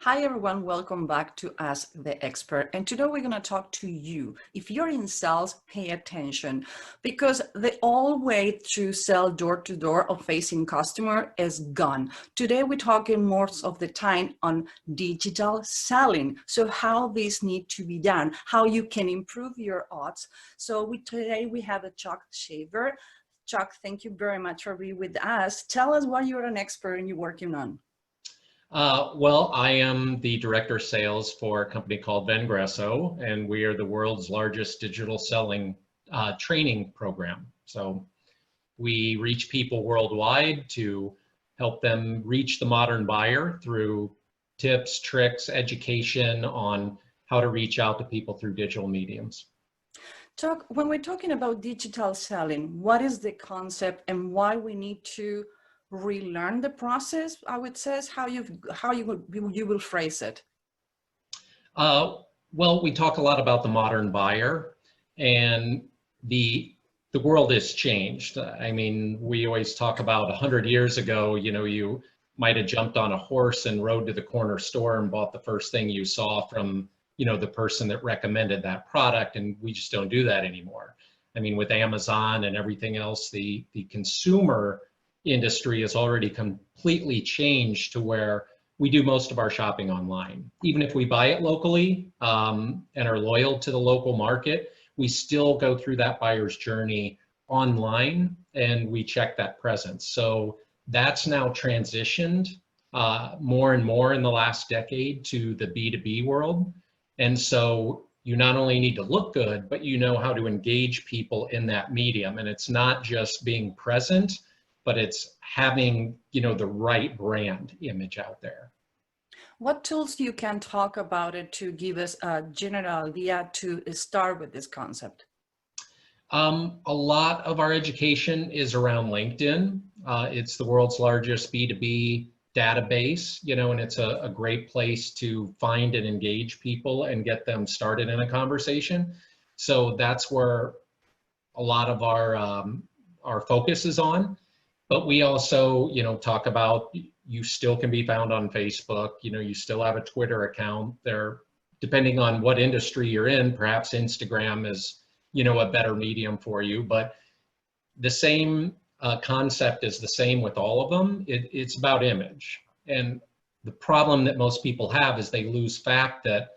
Hi everyone, welcome back to Ask the Expert. And today we're going to talk to you. If you're in sales, pay attention because the old way to sell door to door or facing customer is gone. Today we're talking most of the time on digital selling. So how this need to be done, how you can improve your odds. So today we have a Chuck Shaver. Chuck, thank you very much for being with us. Tell us what you're an expert and you're working on. Well, I am the director of sales for a company called Vengresso, and we are the world's largest digital selling training program. So we reach people worldwide to help them reach the modern buyer through tips, tricks, education on how to reach out to people through digital mediums. Chuck, when we're talking about digital selling, what is the concept and why we need to relearn the process? I would say how you will phrase it. Well, we talk a lot about the modern buyer, and the world has changed. I mean, we always talk about 100 years ago, you might have jumped on a horse and rode to the corner store and bought the first thing you saw from, the person that recommended that product, and we just don't do that anymore. I mean, with Amazon and everything else, the consumer industry has already completely changed to where we do most of our shopping online. Even if we buy it locally and are loyal to the local market, we still go through that buyer's journey online and we check that presence. So that's now transitioned more and more in the last decade to the B2B world. And so you not only need to look good, but you know how to engage people in that medium. And it's not just being present, but it's having, the right brand image out there. What tools you can talk about it to give us a general idea to start with this concept? A lot of our education is around LinkedIn. It's the world's largest B2B database, and it's a great place to find and engage people and get them started in a conversation. So that's where a lot of our focus is on. But we also, talk about you still can be found on Facebook. You still have a Twitter account there. Depending on what industry you're in, perhaps Instagram is, a better medium for you. But the same concept is the same with all of them. It's about image. And the problem that most people have is they lose fact that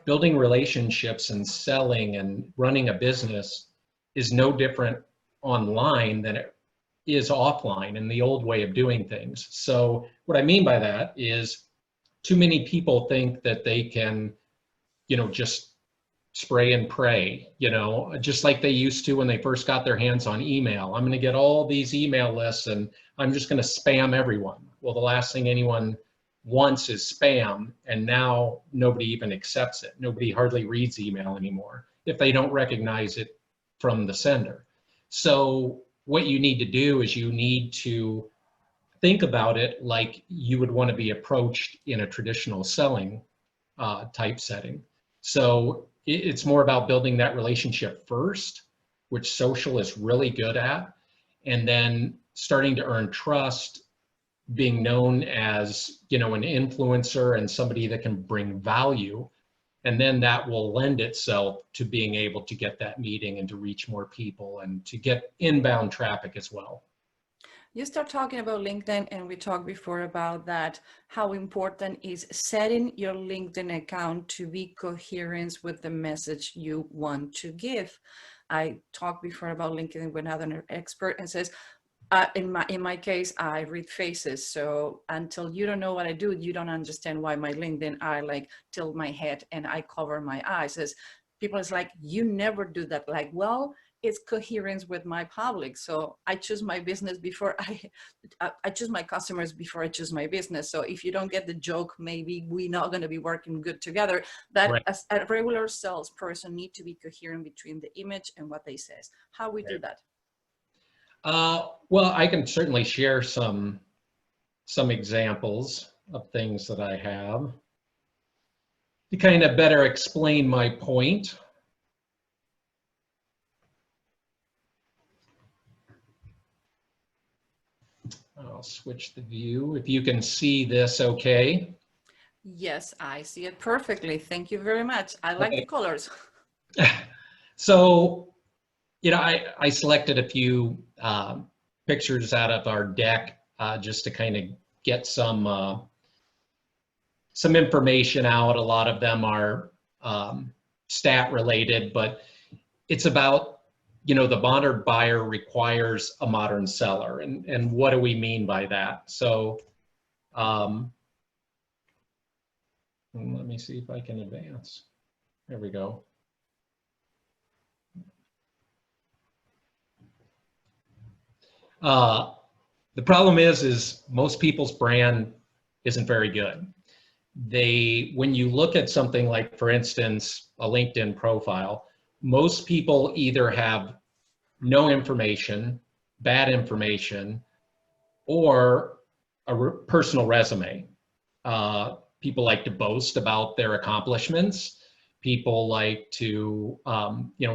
building relationships and selling and running a business is no different online than it is offline in the old way of doing things. So what I mean by that is too many people think that they can, just spray and pray, just like they used to when they first got their hands on email. I'm going to get all these email lists and I'm just going to spam everyone. Well, the last thing anyone wants is spam, and now nobody even accepts it. Nobody hardly reads email anymore if they don't recognize it from the sender. So what you need to do is you need to think about it like you would want to be approached in a traditional selling type setting. So it's more about building that relationship first, which social is really good at, and then starting to earn trust, being known as, an influencer and somebody that can bring value. And then that will lend itself to being able to get that meeting and to reach more people and to get inbound traffic as well. You start talking about LinkedIn, and we talked before about that, how important is setting your LinkedIn account to be coherent with the message you want to give. I talked before about LinkedIn with another expert and says, in my case, I read faces. So until you don't know what I do, you don't understand why my LinkedIn, I like tilt my head and I cover my eyes. As people is like, you never do that. Like, well, it's coherence with my public. So I choose my business before I choose my customers before I choose my business. So if you don't get the joke, maybe we're not going to be working good together. But Right. As a regular salesperson need to be coherent between the image and what they says. How we do that? Well, I can certainly share some examples of things that I have to kind of better explain my point. I'll switch the view if you can see this okay. Yes, I see it perfectly. Thank you very much. I like the Okay. colors. So, I selected a few pictures out of our deck just to kind of get some information out. A lot of them are stat related, but it's about, the modern buyer requires a modern seller. And what do we mean by that? So let me see if I can advance. There we go. The problem is most people's brand isn't very good. When you look at something like, for instance, a LinkedIn profile, most people either have no information, bad information, or a personal resume. People like to boast about their accomplishments. People like to,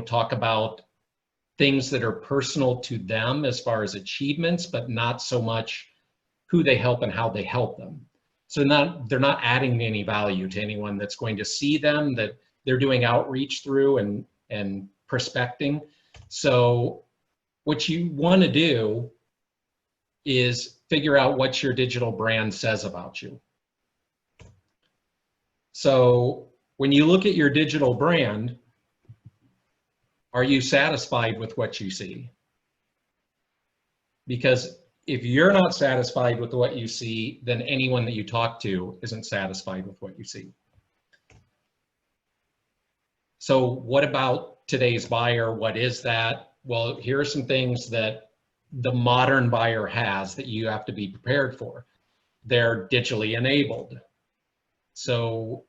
talk about things that are personal to them as far as achievements, but not so much who they help and how they help them. So they're not adding any value to anyone that's going to see them, that they're doing outreach through and prospecting. So what you want to do is figure out what your digital brand says about you. So when you look at your digital brand, are you satisfied with what you see? Because if you're not satisfied with what you see, then anyone that you talk to isn't satisfied with what you see. So what about today's buyer? What is that? Well, here are some things that the modern buyer has that you have to be prepared for. They're digitally enabled. So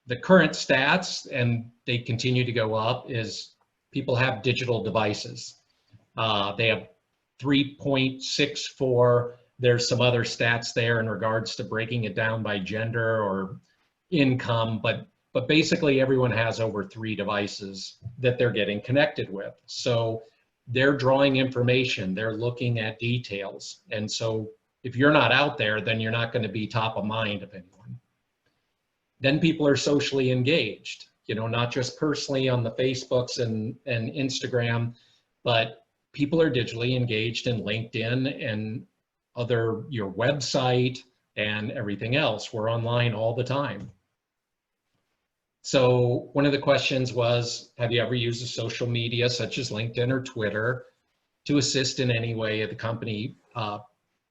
the current stats, and they continue to go up, is people have digital devices. They have 3.64. There's some other stats there in regards to breaking it down by gender or income, but basically everyone has over 3 devices that they're getting connected with. So they're drawing information, they're looking at details. And so if you're not out there, then you're not going to be top of mind of anyone. Then people are socially engaged, not just personally on the Facebooks and Instagram, but people are digitally engaged in LinkedIn and your website and everything else. We're online all the time. So one of the questions was, have you ever used a social media such as LinkedIn or Twitter to assist in any way of the company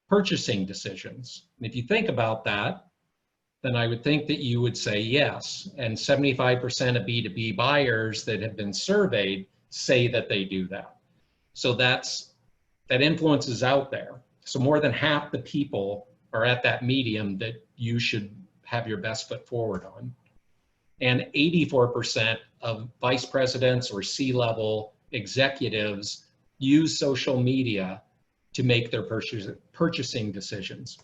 purchasing decisions? And if you think about that, then I would think that you would say yes. And 75% of B2B buyers that have been surveyed say that they do that. So that influence is out there. So more than half the people are at that medium that you should have your best foot forward on. And 84% of vice presidents or C-level executives use social media to make their purchasing decisions.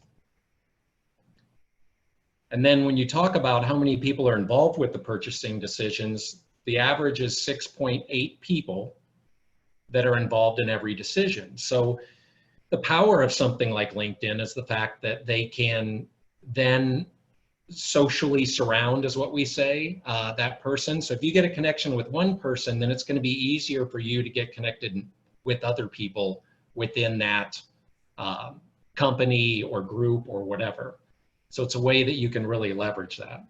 And then when you talk about how many people are involved with the purchasing decisions, the average is 6.8 people that are involved in every decision. So the power of something like LinkedIn is the fact that they can then socially surround, is what we say, that person. So if you get a connection with one person, then it's going to be easier for you to get connected with other people within that company or group or whatever. So it's a way that you can really leverage that.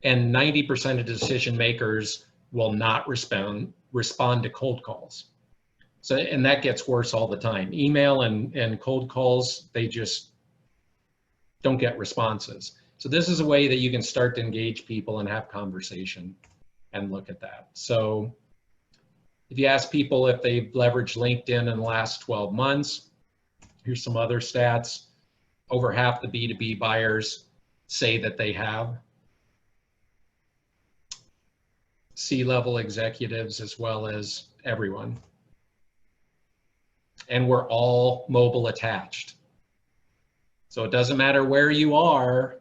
And 90% of decision makers will not respond to cold calls. So, and that gets worse all the time. Email and cold calls, they just don't get responses. So this is a way that you can start to engage people and have conversation and look at that. So if you ask people if they've leveraged LinkedIn in the last 12 months, here's some other stats. Over half the B2B buyers say that they have. C-level executives as well as everyone. And we're all mobile attached. So it doesn't matter where you are,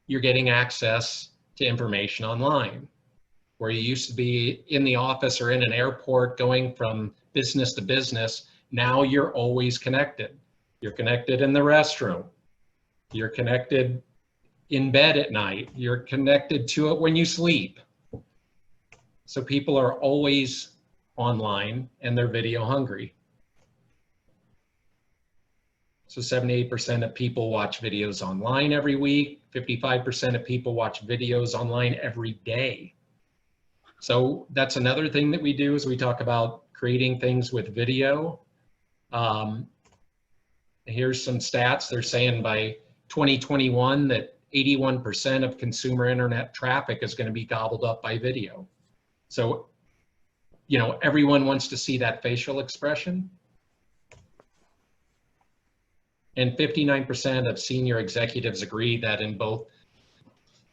you're getting access to information online. Where you used to be in the office or in an airport going from business to business, now you're always connected. You're connected in the restroom. You're connected in bed at night. You're connected to it when you sleep. So people are always online and they're video hungry. So 78% of people watch videos online every week. 55% of people watch videos online every day. So that's another thing that we do is we talk about creating things with video. Here's some stats. They're saying by 2021 that 81% of consumer internet traffic is going to be gobbled up by video. So, you know, everyone wants to see that facial expression. And 59% of senior executives agree that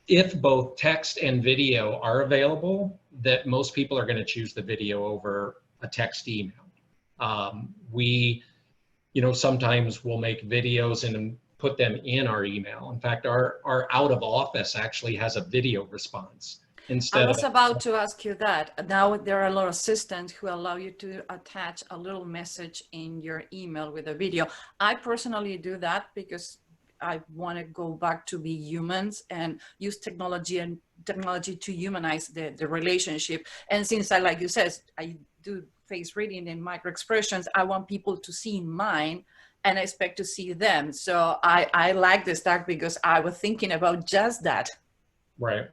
if both text and video are available, that most people are going to choose the video over a text email. We, you know, sometimes we'll make videos and put them in our email. In fact, our out of office actually has a video response instead of. I was about to ask you that. Now there are a lot of systems who allow you to attach a little message in your email with a video. I personally do that because I want to go back to be humans and use technology to humanize the relationship. And since I, like you said, I do face reading and micro expressions, I want people to see mine and I expect to see them. So I like this tag because I was thinking about just that. Right.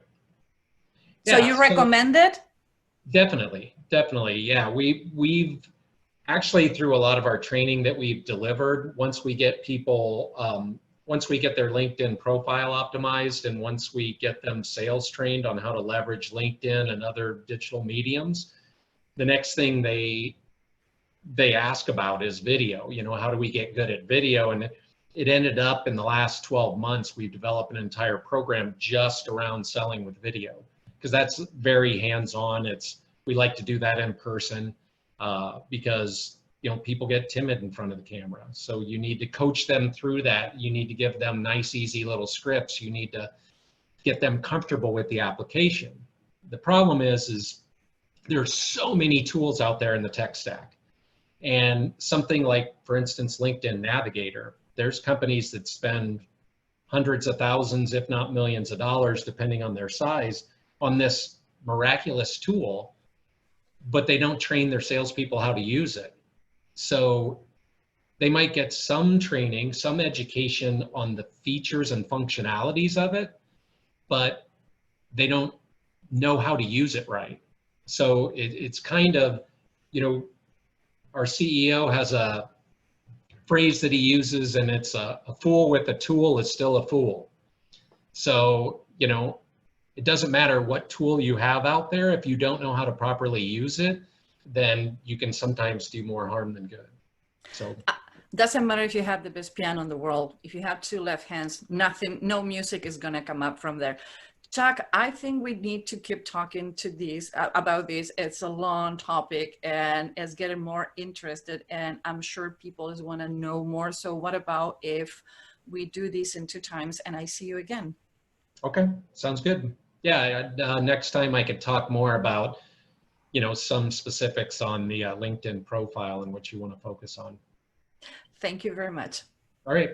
So you recommend it? Definitely. Yeah, we've actually, through a lot of our training that we've delivered, once we get people, once we get their LinkedIn profile optimized and once we get them sales trained on how to leverage LinkedIn and other digital mediums, the next thing they ask about is video. You know, how do we get good at video? And it ended up in the last 12 months, we've developed an entire program just around selling with video, because that's very hands-on. We like to do that in person because, you know, people get timid in front of the camera. So you need to coach them through that. You need to give them nice, easy little scripts. You need to get them comfortable with the application. The problem is there's so many tools out there in the tech stack. And something like, for instance, LinkedIn Navigator, there's companies that spend hundreds of thousands, if not millions of dollars, depending on their size, on this miraculous tool, but they don't train their salespeople how to use it. So they might get some training, some education on the features and functionalities of it, but they don't know how to use it right. So it's kind of, you know, our CEO has a phrase that he uses, and it's a fool with a tool is still a fool. So, you know, it doesn't matter what tool you have out there. If you don't know how to properly use it, then you can sometimes do more harm than good. So doesn't matter if you have the best piano in the world. If you have two left hands, no music is going to come up from there. Chuck, I think we need to keep talking about this. It's a long topic and it's getting more interested, and I'm sure people want to know more. So what about if we do this in 2 times and I see you again? Okay, sounds good. Yeah, next time I could talk more about, you know, some specifics on the LinkedIn profile and what you want to focus on. Thank you very much. All right.